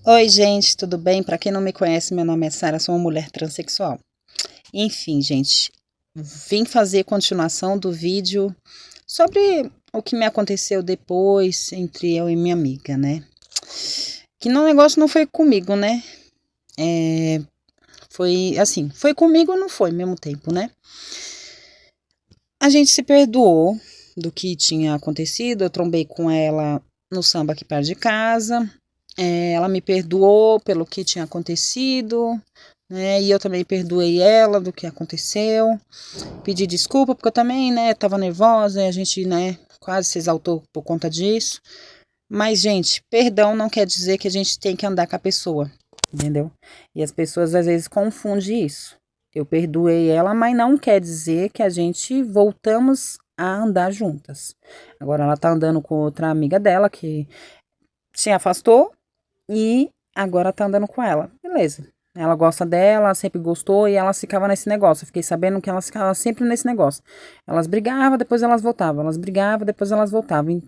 Oi, gente, tudo bem? Para quem não me conhece, meu nome é Sara, sou uma mulher transexual. Enfim, gente, vim fazer continuação do vídeo sobre o que me aconteceu depois entre eu e minha amiga, né? Que no negócio não foi comigo, né? Foi assim, foi comigo, não foi ao mesmo tempo, né? A gente se perdoou do que tinha acontecido, eu trombei com ela no samba aqui perto de casa. Ela me perdoou pelo que tinha acontecido, né? E eu também perdoei ela do que aconteceu. Pedi desculpa porque eu também, né, tava nervosa e a gente, né, quase se exaltou por conta disso. Mas, gente, perdão não quer dizer que a gente tem que andar com a pessoa, entendeu? E as pessoas às vezes confundem isso. Eu perdoei ela, mas não quer dizer que a gente voltamos a andar juntas. Agora ela tá andando com outra amiga dela que se afastou e agora tá andando com ela. Beleza. Ela gosta dela, sempre gostou e elas ficavam nesse negócio. Eu fiquei sabendo que elas ficavam sempre nesse negócio. Elas brigavam, depois elas voltavam. Elas brigavam, depois elas voltavam. E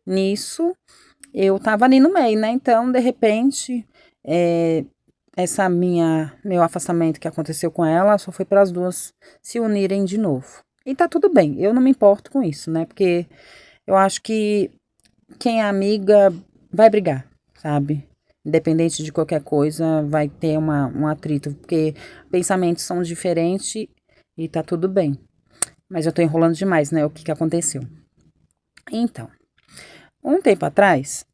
nisso, eu tava ali no meio, né? Então, de repente, é, meu afastamento que aconteceu com ela só foi para as duas se unirem de novo. E tá tudo bem. Eu não me importo com isso, né? Porque eu acho que quem é amiga vai brigar, sabe? Independente de qualquer coisa, vai ter um atrito, porque pensamentos são diferentes e tá tudo bem. Mas eu tô enrolando demais, né? O que que aconteceu? Então, um tempo atrás,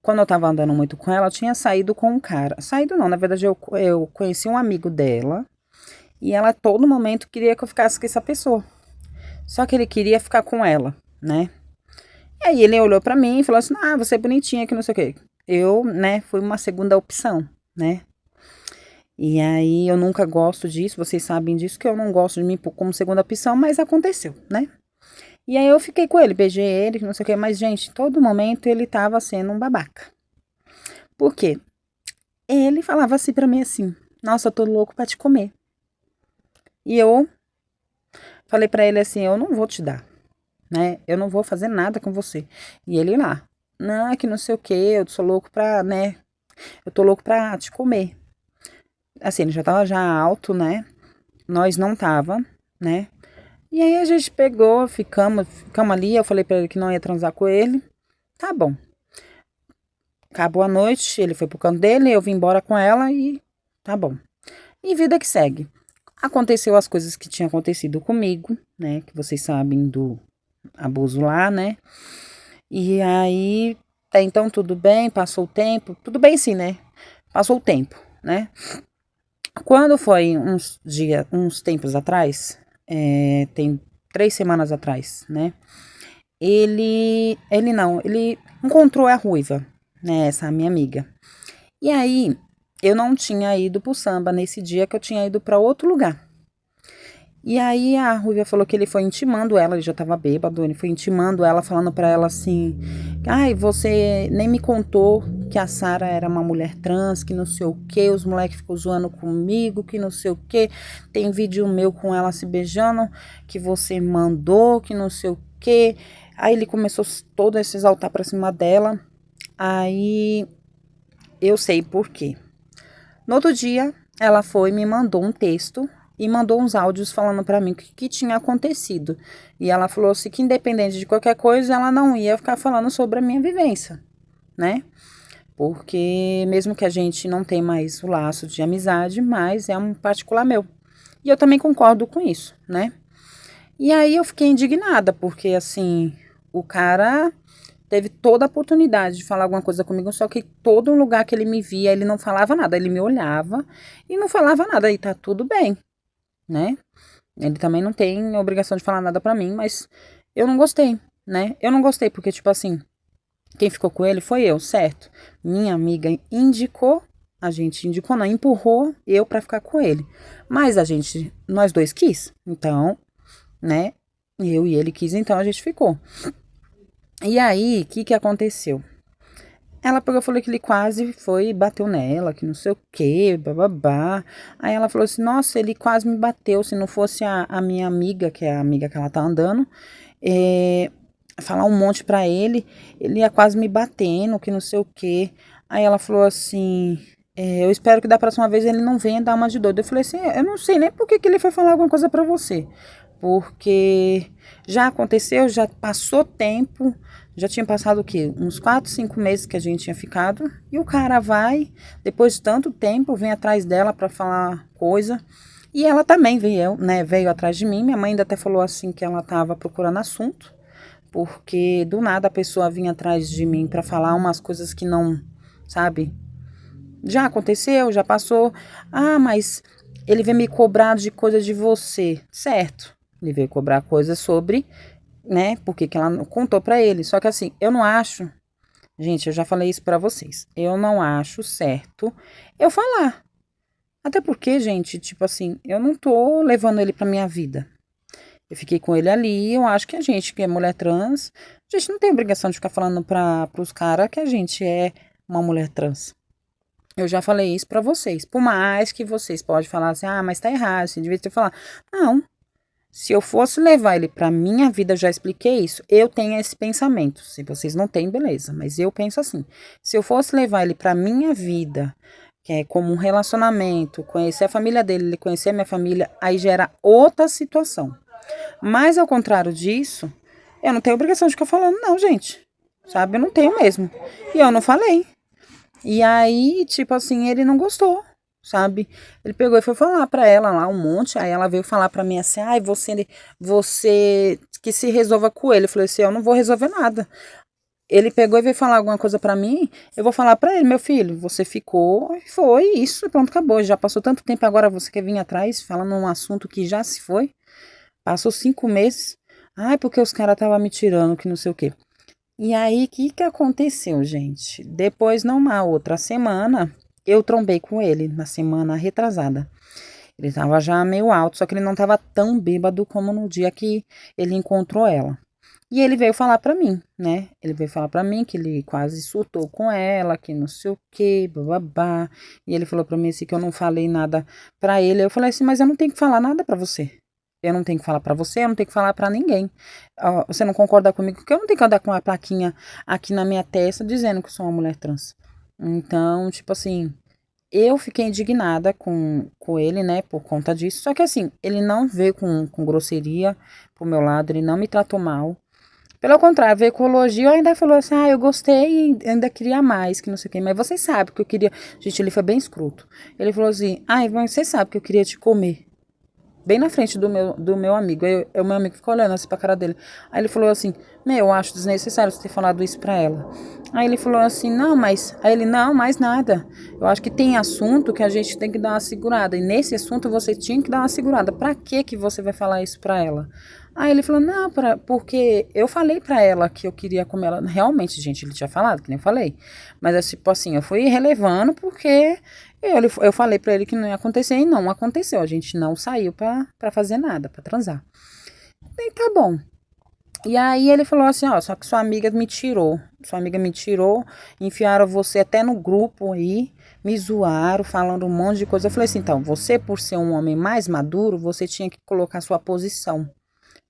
quando eu tava andando muito com ela, eu tinha saído com um cara. Saído não, na verdade, eu conheci um amigo dela e ela a todo momento queria que eu ficasse com essa pessoa. Só que ele queria ficar com ela, né? E aí ele olhou pra mim e falou assim: Ah, você é bonitinha, que não sei o quê. Eu, né, fui uma segunda opção, né? E aí eu nunca gosto disso, vocês sabem disso, que eu não gosto de mim como segunda opção, mas aconteceu, né? E aí eu fiquei com ele, beijei ele, que não sei o quê, mas, gente, todo momento ele tava sendo um babaca. Por quê? Ele falava assim pra mim assim: Nossa, eu tô louco pra te comer. E eu falei pra ele assim: Eu não vou te dar, né? Eu não vou fazer nada com você. E ele lá: Não, é que não sei o quê, eu sou louco pra, né? Eu tô louco pra te comer. Assim, ele já tava já alto, né? Nós não tava, né? E aí a gente pegou, ficamos ali. Eu falei pra ele que não ia transar com ele. Tá bom. Acabou a noite, ele foi pro canto dele, eu vim embora com ela e tá bom. E vida que segue. Aconteceu as coisas que tinham acontecido comigo, né? Que vocês sabem do abuso lá, né? E aí, até então tudo bem, passou o tempo. Tudo bem sim, né? Passou o tempo, né? Quando foi uns tempos atrás, tem 3 semanas atrás, né? Ele encontrou a Ruiva, né? Essa minha amiga. E aí, eu não tinha ido pro samba nesse dia, que eu tinha ido para outro lugar. E aí a Ruiva falou que ele foi intimando ela, ele já tava bêbado, ele foi intimando ela, falando pra ela assim: Ai, você nem me contou que a Sara era uma mulher trans, que não sei o que, os moleques ficam zoando comigo, que não sei o que. Tem vídeo meu com ela se beijando, que você mandou, que não sei o que. Aí ele começou todo a se exaltar pra cima dela. Aí eu sei por quê. No outro dia, ela foi e me mandou um texto e mandou uns áudios falando pra mim o que tinha acontecido. E ela falou assim que independente de qualquer coisa, ela não ia ficar falando sobre a minha vivência, né? Porque mesmo que a gente não tenha mais o laço de amizade, mas é um particular meu. E eu também concordo com isso, né? E aí eu fiquei indignada, porque assim, o cara teve toda a oportunidade de falar alguma coisa comigo, só que todo lugar que ele me via, ele não falava nada, ele me olhava e não falava nada, e tá tudo bem, né? Ele também não tem obrigação de falar nada pra mim, mas eu não gostei, né? Eu não gostei porque, tipo assim, quem ficou com ele foi eu, certo? Minha amiga indicou, a gente indicou, não, empurrou eu pra ficar com ele. Mas nós dois quis, então, né? Eu e ele quis, então a gente ficou. E aí, o que que aconteceu? Ela pegou e falou que ele quase foi e bateu nela, que não sei o que, bababá. Aí ela falou assim, nossa, ele quase me bateu, se não fosse a minha amiga, que é a amiga que ela tá andando, falar um monte pra ele, ele ia quase me batendo, que não sei o que. Aí ela falou assim, eu espero que da próxima vez ele não venha dar uma de doido. Eu falei assim, eu não sei nem por que ele foi falar alguma coisa pra você. Porque já aconteceu, já passou tempo, já tinha passado o quê? Uns 4, 5 meses que a gente tinha ficado. E o cara vai, depois de tanto tempo, vem atrás dela pra falar coisa. E ela também veio, né, veio atrás de mim. Minha mãe ainda até falou assim que ela tava procurando assunto. Porque do nada a pessoa vinha atrás de mim pra falar umas coisas que não, sabe? Já aconteceu, já passou. Ah, mas ele veio me cobrar de coisa de você. Certo. Ele veio cobrar coisas sobre, né? Porque que ela não contou pra ele. Só que assim, eu não acho. Gente, eu já falei isso pra vocês. Eu não acho certo eu falar. Até porque, gente, tipo assim, eu não tô levando ele pra minha vida. Eu fiquei com ele ali. Eu acho que a gente, que é mulher trans, a gente não tem obrigação de ficar falando pros caras que a gente é uma mulher trans. Eu já falei isso pra vocês. Por mais que vocês podem falar assim, ah, mas tá errado, você devia ter falado. Não. Se eu fosse levar ele pra minha vida, eu já expliquei isso. Eu tenho esse pensamento. Se vocês não têm, beleza. Mas eu penso assim. Se eu fosse levar ele pra minha vida, que é como um relacionamento, conhecer a família dele, ele conhecer a minha família, aí gera outra situação. Mas ao contrário disso, eu não tenho obrigação de ficar falando, não, gente. Sabe? Eu não tenho mesmo. E eu não falei. E aí, tipo assim, ele não gostou, sabe? Ele pegou e foi falar pra ela lá um monte, aí ela veio falar pra mim assim, ai, você que se resolva com ele. Eu falei assim, eu não vou resolver nada. Ele pegou e veio falar alguma coisa pra mim, eu vou falar pra ele, meu filho, você ficou, e foi isso, pronto, acabou. Já passou tanto tempo, agora você quer vir atrás, falando um assunto que já se foi. Passou 5 meses. Ai, porque os caras estavam me tirando, que não sei o quê. E aí, o que que aconteceu, gente? Depois, numa outra semana, eu trombei com ele, na semana retrasada. Ele tava já meio alto, só que ele não tava tão bêbado como no dia que ele encontrou ela. E ele veio falar pra mim, né? Ele veio falar pra mim que ele quase surtou com ela, que não sei o quê, babá. E ele falou pra mim assim que eu não falei nada pra ele. Eu falei assim, mas eu não tenho que falar nada pra você. Eu não tenho que falar pra você, eu não tenho que falar pra ninguém. Você não concorda comigo que eu não tenho que andar com uma plaquinha aqui na minha testa dizendo que eu sou uma mulher trans. Então, tipo assim, eu fiquei indignada com ele, né, por conta disso. Só que assim, ele não veio com grosseria pro meu lado, ele não me tratou mal. Pelo contrário, veio com elogio e ainda falou assim, ah, eu gostei e ainda queria mais, que não sei o quê. Mas você sabe que eu queria... Gente, ele foi bem escroto. Ele falou assim, ah, mas você sabe que eu queria te comer. Bem na frente do meu amigo. Aí o meu amigo ficou olhando assim pra cara dele. Aí ele falou assim, eu acho desnecessário você ter falado isso pra ela. Aí ele falou assim, não, mas... Aí ele, não, mais nada. Eu acho que tem assunto que a gente tem que dar uma segurada. E nesse assunto você tinha que dar uma segurada. Pra que você vai falar isso pra ela? Aí ele falou, não, porque eu falei pra ela que eu queria comer ela. Realmente, gente, ele tinha falado, que nem eu falei. Mas, é tipo assim, eu fui relevando porque eu falei pra ele que não ia acontecer e não aconteceu. A gente não saiu pra fazer nada, pra transar. E tá bom. E aí ele falou assim, ó, só que sua amiga me tirou. Sua amiga me tirou, enfiaram você até no grupo aí, me zoaram, falando um monte de coisa. Eu falei assim, então, você por ser um homem mais maduro, você tinha que colocar sua posição.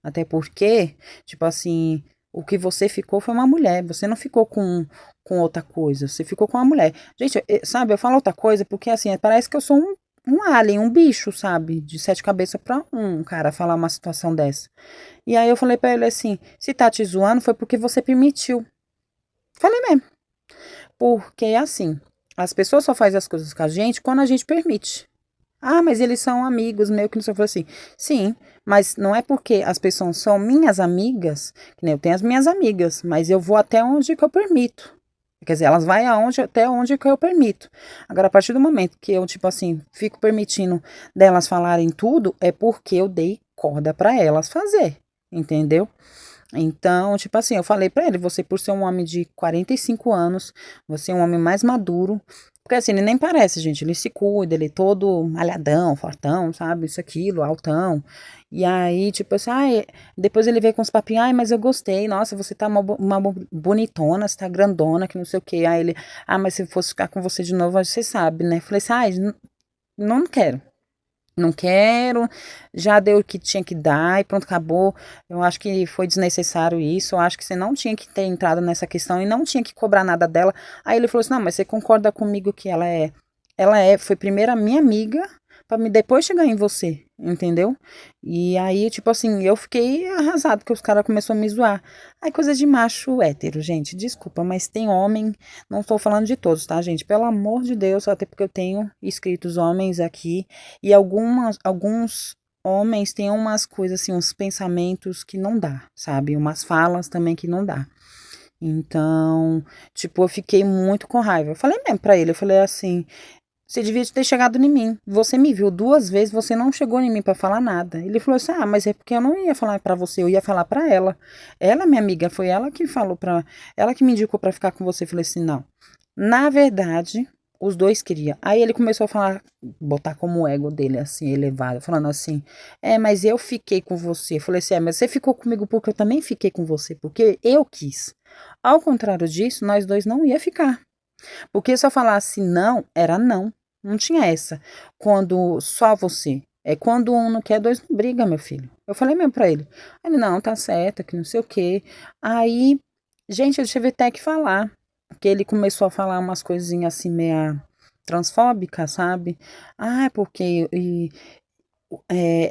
Até porque, tipo assim, o que você ficou foi uma mulher. Você não ficou com outra coisa. Você ficou com uma mulher. Gente, sabe, eu falo outra coisa porque, assim, parece que eu sou um alien, um bicho, sabe? De 7 cabeças pra um cara falar uma situação dessa. E aí eu falei pra ele assim: se tá te zoando, foi porque você permitiu. Falei mesmo. Porque, assim, as pessoas só fazem as coisas com a gente quando a gente permite. Ah, mas eles são amigos, meio que não sei o que assim. Sim, mas não é porque as pessoas são minhas amigas, que nem eu tenho as minhas amigas, mas eu vou até onde que eu permito. Quer dizer, elas vão até onde que eu permito. Agora, a partir do momento que eu, tipo assim, fico permitindo delas falarem tudo, é porque eu dei corda para elas fazer, entendeu? Então, tipo assim, eu falei pra ele, você por ser um homem de 45 anos, você é um homem mais maduro, porque assim, ele nem parece, gente, ele se cuida, ele é todo malhadão, fortão, sabe, isso, aquilo, altão, e aí, tipo assim, ai, depois ele veio com os papinhos, ai, mas eu gostei, nossa, você tá uma bonitona, você tá grandona, que não sei o que, aí ele, ah, mas se eu fosse ficar com você de novo, você sabe, né, falei assim, ai, não quero, Não quero, já deu o que tinha que dar e pronto, acabou. Eu acho que foi desnecessário isso. Eu acho que você não tinha que ter entrado nessa questão e não tinha que cobrar nada dela. Aí ele falou assim: não, mas você concorda comigo que foi primeiro a minha amiga pra me depois chegar em você, entendeu? E aí, tipo assim, eu fiquei arrasado porque os caras começaram a me zoar. Aí, coisa de macho hétero, gente, desculpa, mas tem homem, não estou falando de todos, tá, gente? Pelo amor de Deus, até porque eu tenho escritos homens aqui e alguns homens têm umas coisas assim, uns pensamentos que não dá, sabe? Umas falas também que não dá. Então, tipo, eu fiquei muito com raiva. Eu falei mesmo pra ele, eu falei assim: você devia ter chegado em mim. Você me viu 2 vezes, você não chegou em mim pra falar nada. Ele falou assim: ah, mas é porque eu não ia falar pra você, eu ia falar pra ela. Ela, minha amiga, foi ela que falou pra. Ela que me indicou pra ficar com você. Eu falei assim: não. Na verdade, os dois queriam. Aí ele começou a falar, botar como o ego dele assim, elevado, falando assim: mas eu fiquei com você. Eu falei assim: mas você ficou comigo porque eu também fiquei com você, porque eu quis. Ao contrário disso, nós dois não ia ficar. Porque se eu falasse não, era não. Não tinha essa. Quando só você. É quando um não quer, dois não briga, meu filho. Eu falei mesmo pra ele. Ele, não, tá certo, que não sei o quê. Aí, gente, eu tive até que falar. Porque ele começou a falar umas coisinhas assim, meia transfóbicas, sabe? Ah, porque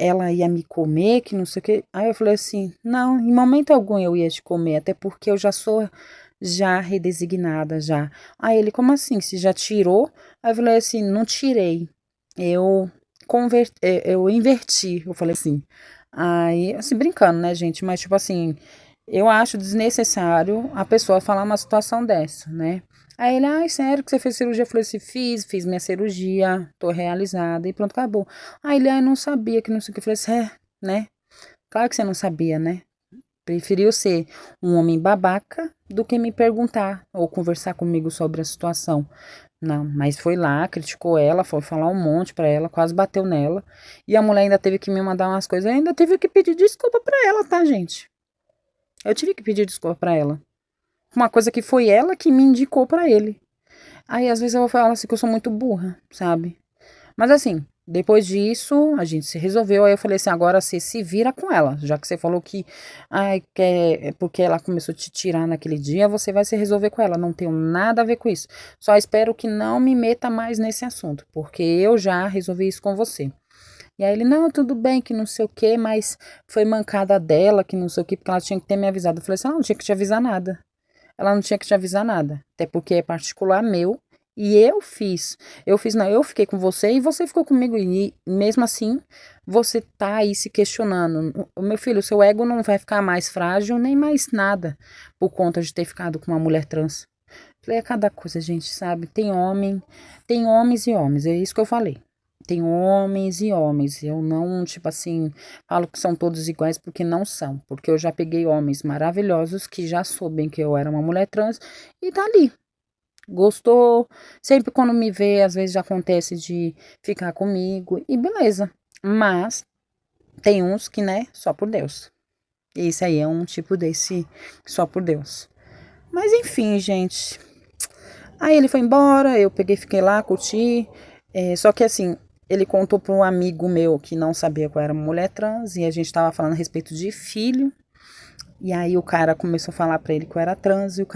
ela ia me comer, que não sei o quê. Aí eu falei assim, não, em momento algum eu ia te comer, até porque eu já sou já redesignada, já. Aí ele, como assim? Se já tirou? Aí eu falei assim, não tirei. Eu eu inverti. Eu falei assim. Aí, assim, brincando, né, gente? Mas, tipo assim, eu acho desnecessário a pessoa falar uma situação dessa, né? Aí ele, ai, sério que você fez cirurgia? Eu falei assim, fiz minha cirurgia, tô realizada e pronto, acabou. Aí ele, ai, não sabia que não sei o que. Eu falei assim, né? Claro que você não sabia, né? Preferiu ser um homem babaca do que me perguntar ou conversar comigo sobre a situação. Não, mas foi lá, criticou ela, foi falar um monte pra ela, quase bateu nela. E a mulher ainda teve que me mandar umas coisas, eu ainda tive que pedir desculpa pra ela, tá, gente? Eu tive que pedir desculpa pra ela. Uma coisa que foi ela que me indicou pra ele. Aí às vezes eu falo assim que eu sou muito burra, sabe? Mas assim, depois disso, a gente se resolveu. Aí eu falei assim: agora você se vira com ela. Já que você falou que, ai, que é porque ela começou a te tirar naquele dia, você vai se resolver com ela. Não tenho nada a ver com isso. Só espero que não me meta mais nesse assunto, porque eu já resolvi isso com você. E aí ele, não, tudo bem, que não sei o que, mas foi mancada dela, que não sei o que, porque ela tinha que ter me avisado. Eu falei assim: ela não tinha que te avisar nada. Ela não tinha que te avisar nada. Até porque é particular meu. E eu fiz. Não, eu fiquei com você e você ficou comigo. E mesmo assim, você tá aí se questionando. O meu filho, o seu ego não vai ficar mais frágil nem mais nada por conta de ter ficado com uma mulher trans. Falei, é cada coisa, gente, sabe? Tem homens e homens, é isso que eu falei. Tem homens e homens. Eu não, tipo assim, falo que são todos iguais porque não são. Porque eu já peguei homens maravilhosos que já soubem que eu era uma mulher trans e tá ali. Gostou. Sempre quando me vê, às vezes já acontece de ficar comigo e beleza. Mas tem uns que, né, só por Deus. E esse aí é um tipo desse só por Deus. Mas enfim, gente. Aí ele foi embora, eu peguei, fiquei lá, curti. Só que assim, ele contou para um amigo meu que não sabia que eu era uma mulher trans e a gente tava falando a respeito de filho. E aí o cara começou a falar para ele que eu era trans e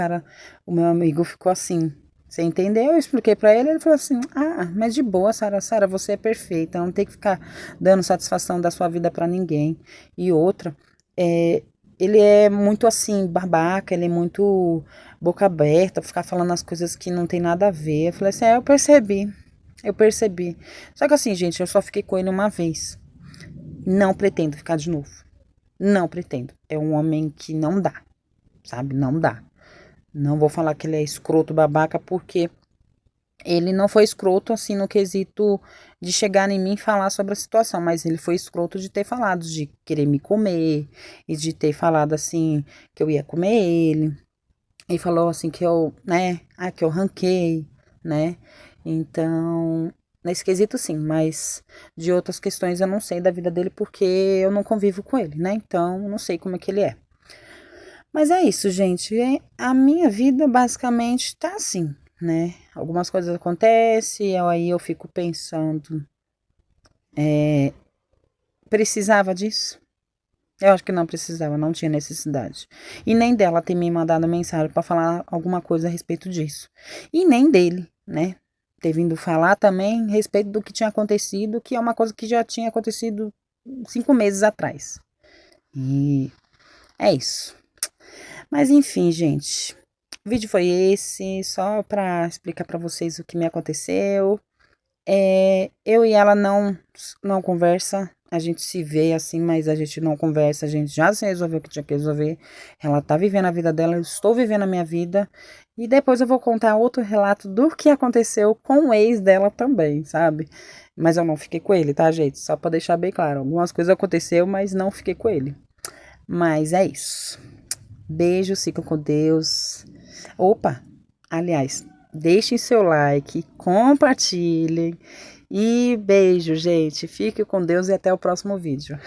o meu amigo ficou assim. Você entendeu? Eu expliquei para ele, ele falou assim: "Ah, mas de boa, Sara, você é perfeita, não tem que ficar dando satisfação da sua vida para ninguém". E outra, é, ele é muito assim, babaca, ele é muito boca aberta, ficar falando as coisas que não tem nada a ver. Eu falei assim: eu percebi. Só que assim, gente, eu só fiquei com ele uma vez. Não pretendo ficar de novo. Não pretendo. É um homem que não dá, sabe? Não dá. Não vou falar que ele é escroto, babaca, porque ele não foi escroto assim no quesito de chegar em mim e falar sobre a situação, mas ele foi escroto de ter falado, de querer me comer e de ter falado assim que eu ia comer ele. E falou assim que eu, né, que eu ranquei, né? Então, nesse quesito sim, mas de outras questões eu não sei da vida dele porque eu não convivo com ele, né? Então, não sei como é que ele é. Mas é isso, gente. A minha vida basicamente tá assim, né? Algumas coisas acontecem, aí eu fico pensando Precisava disso? Eu acho que não precisava, não tinha necessidade. E nem dela ter me mandado mensagem para falar alguma coisa a respeito disso. E nem dele, né? Ter vindo falar também a respeito do que tinha acontecido, que é uma coisa que já tinha acontecido 5 meses atrás. E é isso. Mas enfim, gente. O vídeo foi esse, só para explicar para vocês o que me aconteceu. Eu e ela não conversa, a gente se vê assim, mas a gente não conversa, a gente já se resolveu o que tinha que resolver. Ela tá vivendo a vida dela, eu estou vivendo a minha vida. E depois eu vou contar outro relato do que aconteceu com o ex dela também, sabe? Mas eu não fiquei com ele, tá, gente? Só pra deixar bem claro. Algumas coisas aconteceu, mas não fiquei com ele. Mas é isso. Beijos, fiquem com Deus. Opa, aliás, deixem seu like, compartilhem e beijo, gente. Fique com Deus e até o próximo vídeo.